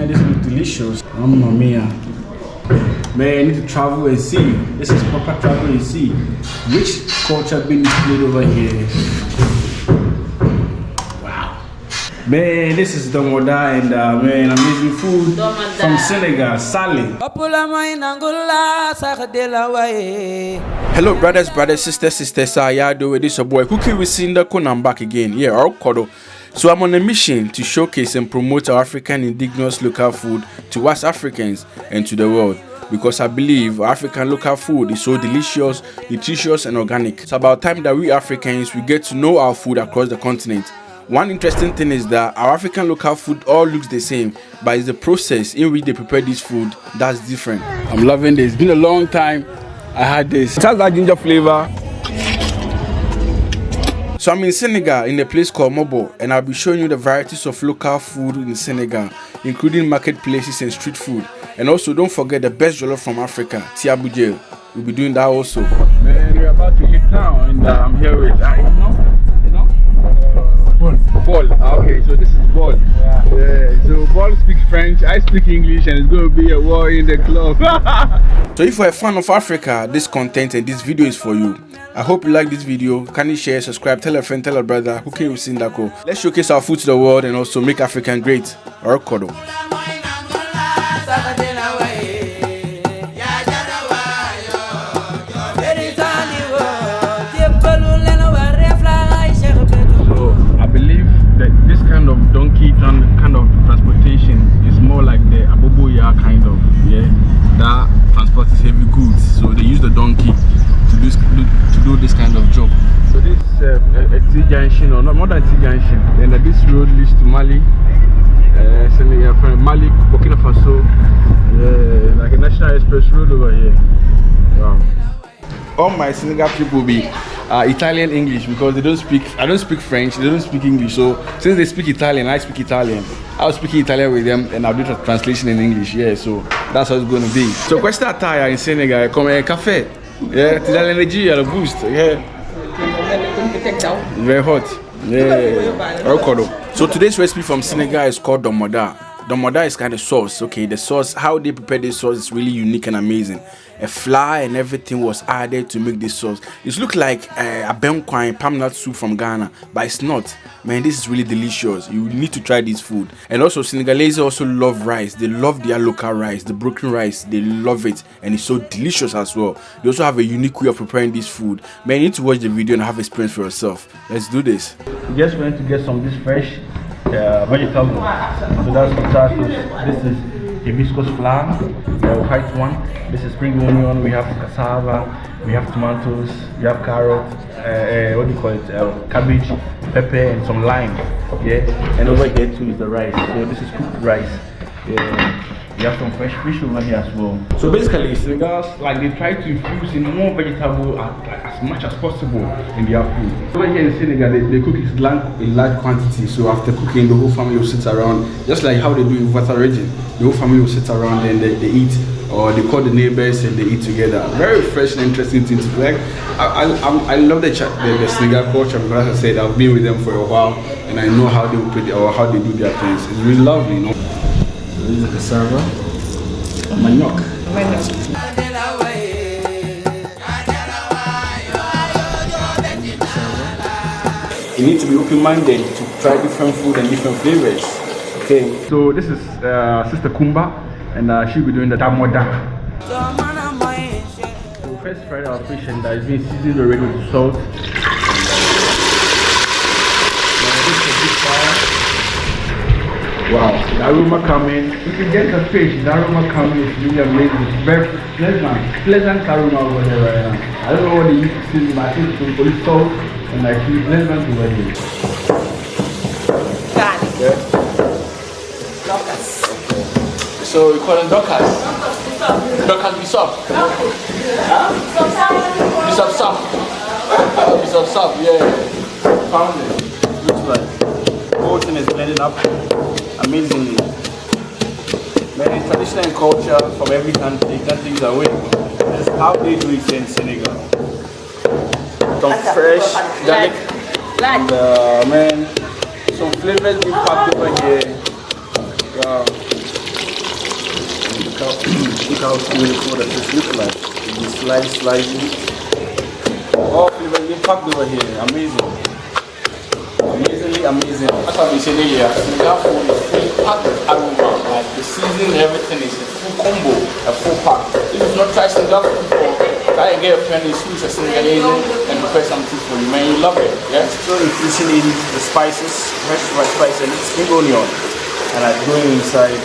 Man, this looks delicious. Mamma mia. Man, I need to travel and see. This is proper travel and see. Which culture being displayed over here? Wow. Man, this is Domoda and man, amazing food from Senegal. Sally. Hello, brothers, sisters. How y'all doing? This is your boy Cookie with Sindako, and I'm back again. Yeah, Kodo. So I'm on a mission to showcase and promote our African indigenous local food to us Africans and to the world. Because I believe African local food is so delicious, nutritious and organic. It's about time that we Africans, we get to know our food across the continent. One interesting thing is that our African local food all looks the same, but it's the process in which they prepare this food that's different. I'm loving this. It's been a long time I had this. It has that ginger flavor. So I'm in Senegal in a place called Mobo, and I'll be showing you the varieties of local food in Senegal, including marketplaces and street food. And also don't forget the best jollof from Africa, Tiaboudiel. We'll be doing that also. Man, we're about to hit town and I'm here with, Ball. Okay, so this is Ball. Yeah. So Ball speaks French, I speak English, and it's going to be a war in the club. So if you're a fan of Africa, this content and this video is for you. I hope you like this video. Kindly share, subscribe, tell a friend, tell a brother. Who can you sing that call? Let's showcase our food to the world and also make African great. Or Kodo. Kind of transportation is more like the aboboya kind of, yeah, that transports heavy goods, so they use the donkey to do this kind of job. So this a T junction, or not more than T junction, then this road leads to Mali, Senegal, from Mali, Burkina Faso, like a national express road over here. Wow. All my Senegal people be Italian English because I don't speak French, they don't speak English. So since they speak Italian, I speak Italian. I'll speak Italian with them and I'll do the translation in English. Yeah, so that's how it's going to be. So questa attire in Senegal come caffè. Yeah, ti dà l'energia, lo boost. Yeah. Very hot. Yeah. So today's recipe from Senegal is called Domoda. Domoda is kind of sauce. Okay, the sauce, how they prepare this sauce is really unique and amazing. A flour and everything was added to make this sauce. It looks like a benquine palm nut soup from Ghana, but it's not. Man, this is really delicious. You need to try this food. And also Senegalese also love rice. They love their local rice, the broken rice. They love it, and it's so delicious as well. They also have a unique way of preparing this food. Man, you need to watch the video and have experience for yourself. Let's do this. We just went to get some of this fresh vegetable. So that's potatoes. This is hibiscus flour, the white one. This is spring onion. We have cassava, we have tomatoes, we have carrot, what do you call it? Cabbage, pepper, and some lime. Yeah, and over here too is the rice. So this is cooked rice. Yeah. We have some fresh fish over here as well. So basically, Senegals, like, they try to infuse in more vegetable as much as possible in their food. Over here in Senegal, they cook it in large quantity. So after cooking, the whole family will sit around, just like how they do in Vata region. The whole family will sit around and they eat, or they call the neighbors and they eat together. Very fresh and interesting thing to do. Like, I love the Senegal culture because, as I said, I've been with them for a while and I know how they do their things. It's really lovely, you know. This is the cassava, manioc. You need to be open-minded to try different food and different flavors. Okay. So this is Sister Kumba, and she'll be doing the Domoda. So first fry our fish, and it's been seasoned already with salt. Wow, the aroma coming. You can get the fish, the aroma coming is really amazing. It's very pleasant aroma over there right now. I don't know what they use to season, but I think it's only salt and like pleasant over here. Garlic. Yeah. Docas. Okay. So we call them Docas. Docas Bishop. Bishop Sop. Bishop Sop, yeah. Found it. Looks like the whole thing is blended up amazingly. Man, tradition and culture from every country, you can't take it away. That's how they do it in Senegal. Some fresh garlic and man, some flavors being packed over here. Wow. look how beautiful that this looks like. You slicing. Oh, flavor packed over here. Amazing. Amazingly amazing. As I've been saying earlier, Senegal food is fully packed with aroma. Like the seasoning, everything is a full combo, a full pack. If you've not tried Senegal food before, try and get a friend who's a Senegalese and prepare something for you. Man, you love it. Yeah. Still infusing in the spices, fresh spices, and spring onion, and like going inside.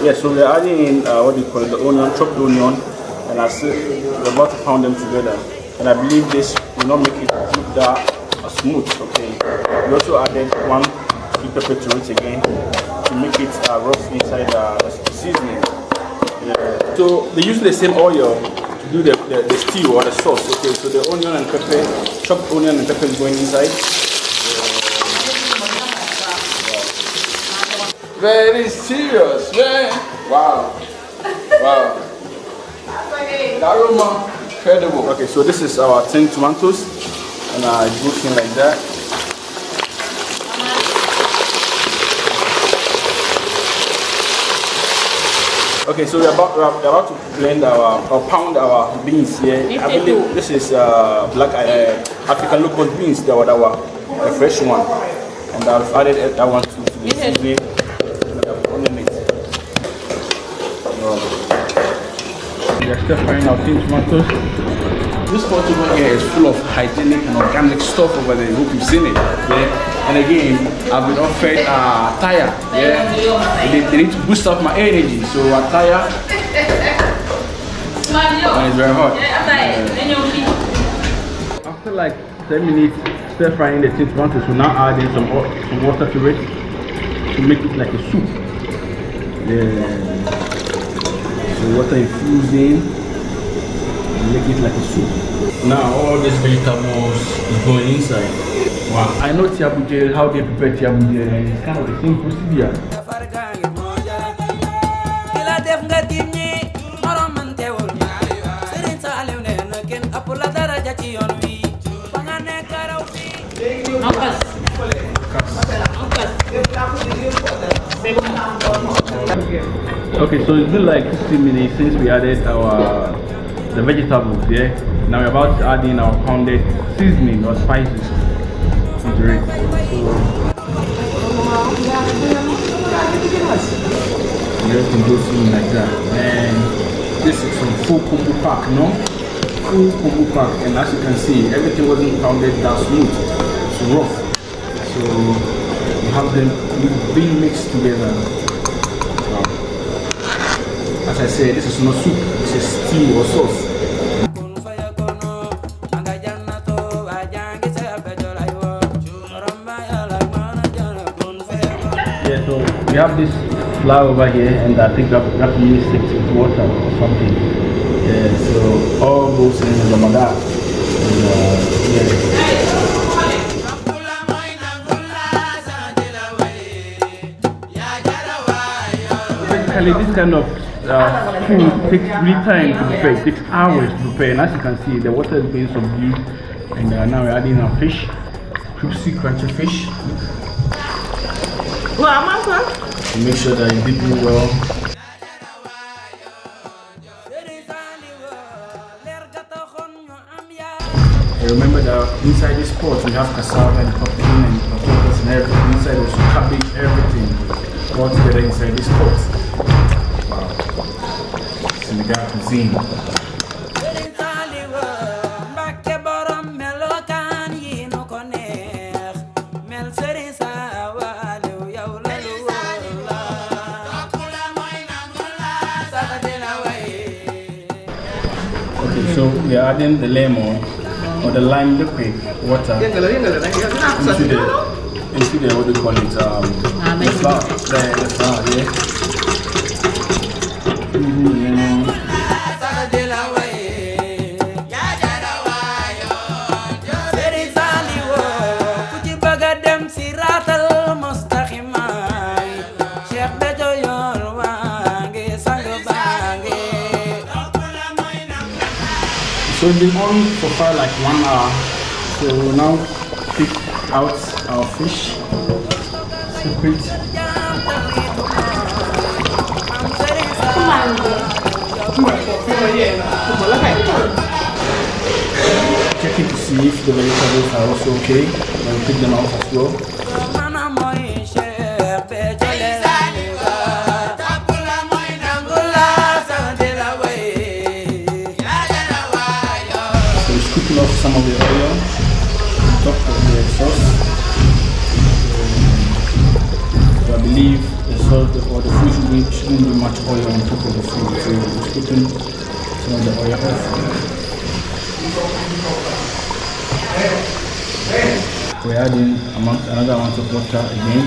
Yeah, so we're adding in what do you call it, the onion, chopped onion, and I said we're about to pound them together. And I believe this will not make it look that smooth. Okay. We also added one sweet pepper to it again to make it rough inside the seasoning. Yeah. So they use the same oil to do the stew or the sauce. Okay, so the onion and pepper, chopped onion and pepper is going inside. Very serious, man. Wow. Wow. The aroma, incredible. Okay, so this is our 10 tomatoes, and it goes in like that. Okay, so we're about to blend or pound our beans here. I believe this is black African local beans, the fresh one, and I've added that one to the seasoning. We are still frying our tin tomatoes. This pot over here is full of hygienic and organic stuff over there. I hope you've seen it. Yeah. And again, I've been offered tire. Yeah. They need to boost up my energy. So tire. And it's very hot. After like 10 minutes stir frying the tin tomatoes, we're now adding some water to it to make it like a soup. Yeah. So water infused in, make it like a soup. Now all these vegetables is going inside. Wow, I know tiabuje, how they prepare tiabuje, it's kind of the same procedure. Okay, so it's been like 15 minutes since we added the vegetables, yeah? Now we're about to add in our pounded seasoning or spices into it. So everything goes in like that. And this is from full combo pack, no? Full combo pack, and as you can see, everything wasn't pounded that smooth. It's rough. So you have them being mixed together. As I said, this is not soup, this is stew or sauce. Yeah, so we have this flour over here, and I think we have to mix it with water or something. Yeah, so all goes in the domoda. Basically, this kind of food takes really time to prepare. It takes hours to prepare, and as you can see, the water is being subdued, and now we're adding our fish, crispy, crunchy fish. To make sure that it's dipping well. And remember that inside this pot we have cassava and pumpkin and potatoes and everything. Inside also cabbage, everything all together inside this pot. Senegal cuisine. Okay, so we are adding the lemon or the lime liquid water into the what do you call it? The flour. The flour, yeah. So it's been on for far like 1 hour. So we'll now pick out our fish. Separate. Checking to see if the vegetables are also okay. We'll pick them out as well. So we're scooping off some of the oil on top of the sauce. So I believe the sauce or the food shouldn't be much oil on top of the food. So we're scooping some of the oil off. We're adding another amount of water again,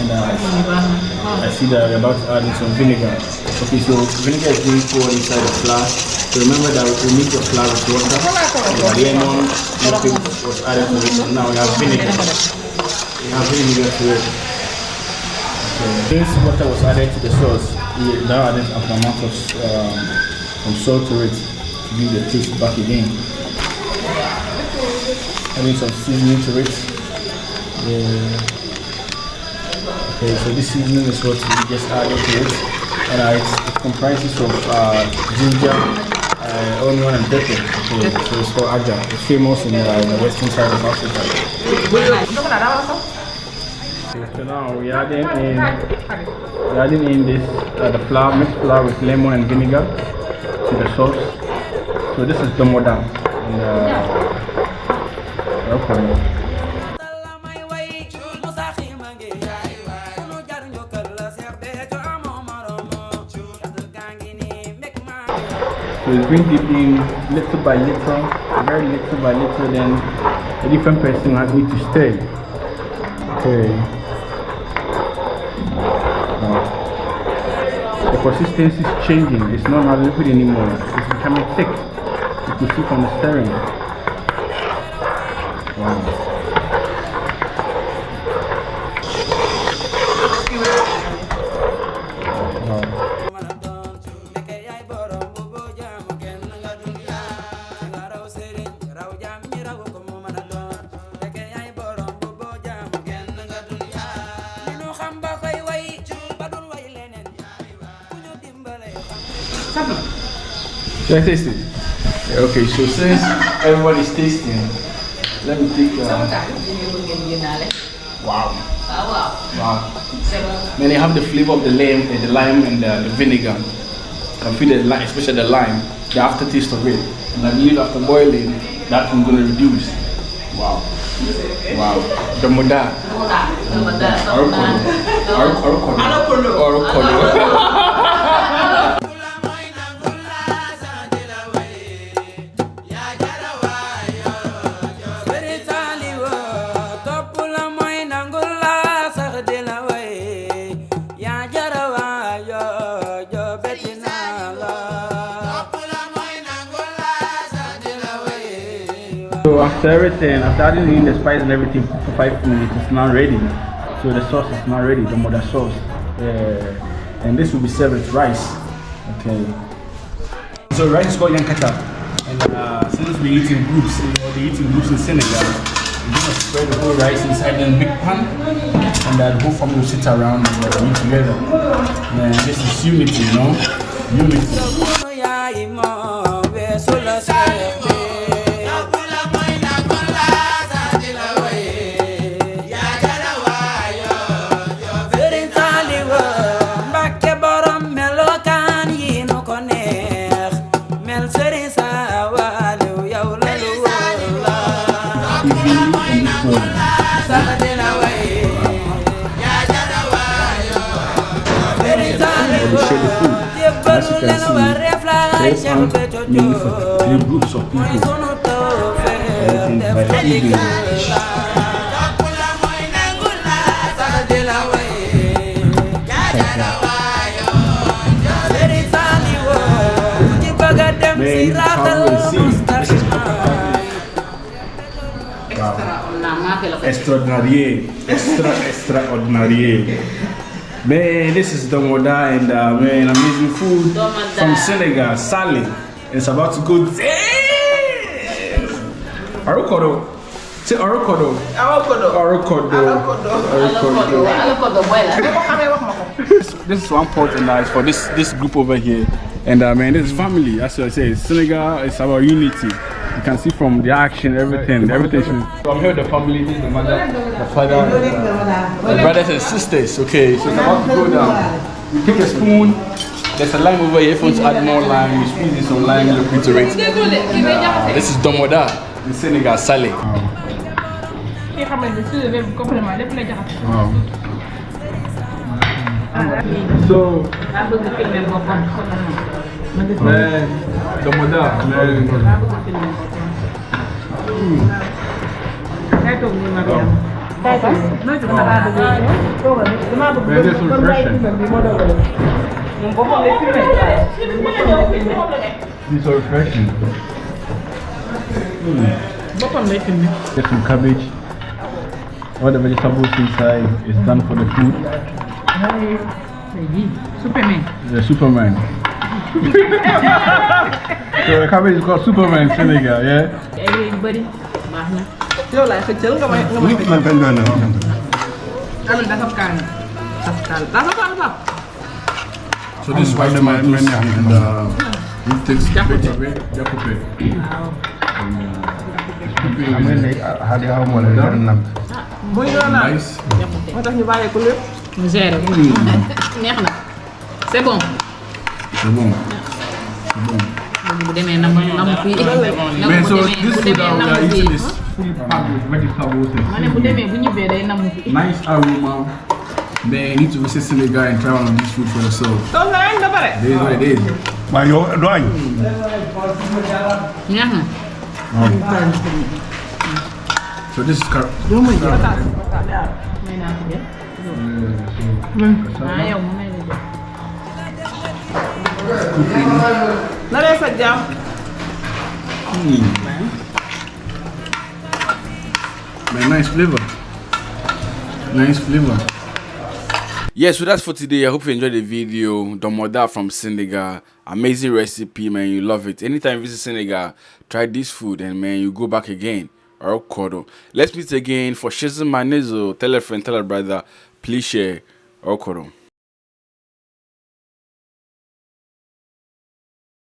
and I see that we're about to add in some vinegar. Okay, so vinegar is being poured inside the flour. So remember that we mix the flour with water. The lemon liquid was added to it. So now we have vinegar. We have vinegar to it. Okay. Since water was added to the sauce, we now added an amount of some salt to it to give the taste back again. Adding some seasoning to it. Okay, so this seasoning is what we just added to it, and it comprises of ginger, onion, and pepper. Okay, so it's called aja. It's famous in the western side of Africa. Okay, so now we're adding in this the flour, mixed flour with lemon and vinegar to the sauce. So this is domoda. Okay. So it's been dipping little by little, very little by little, then a different person has need to stir. Okay. The consistency is changing. It's not as liquid anymore. It's becoming thick. You can see from the stirring. Wow. Should I taste it? Yeah, okay, so since everyone is tasting, let me take wow. Wow. Then you have the flavor of the lime and the vinegar. I feel the lime, especially the lime, the aftertaste of it. And I believe after boiling, that I'm gonna reduce. Wow. Wow. Domoda. So after everything, after adding in the spice and everything for 5 minutes, it's now ready. So the sauce is now ready, the mother sauce. And this will be served with rice. Okay. So rice is called yankata. And since we eat in groups, they eat in groups in Senegal, we're going to spread the whole rice inside a big pan. And the whole family will sit around and eat together. And this is unity, you know? Unity. As you can see, mainly for 3 groups of people. Everything by the evening. Wow. Extraordinary. Extraordinary. Man, this is Domoda and man, amazing food from Senegal, Sally. It's about to go. Arukoro. Say Orokodo. This is one pot and for this group over here. And man, this is family. That's what I say. Senegal is about unity. You can see from the action, everything. So I'm here with the family. This is the mother, the father, the brothers and sisters. Okay, so it's about to go down. You take a spoon. There's a lime over here. If you want to add more lime, you squeeze in some lime, look into it. This is Domoda in Senegal, Saleh. So, man, Domoda, man. These are refreshing. Get some cabbage. All the vegetables inside is done for the food. Superman. The Superman. So the cabbage is called Superman in Senegal, yeah? Everybody. So this is white tomatoes and it takes the away. Nice. Zero. C'est bon. C'est bon. Man, so this food that we are eating is fully packed with vegetables and seafood. Nice aroma. Man, you need to visit Senegal and try one of these food for yourself. It is what it is. So this is man, nice flavor. Yeah, so that's for today. I hope you enjoyed the video. Domoda from Senegal. Amazing recipe, man. You love it. Anytime you visit Senegal, try this food and man, you go back again. Orokodo. Let's meet again for Shizim Manizo. Tell a friend, tell a brother. Please share. Orokodo.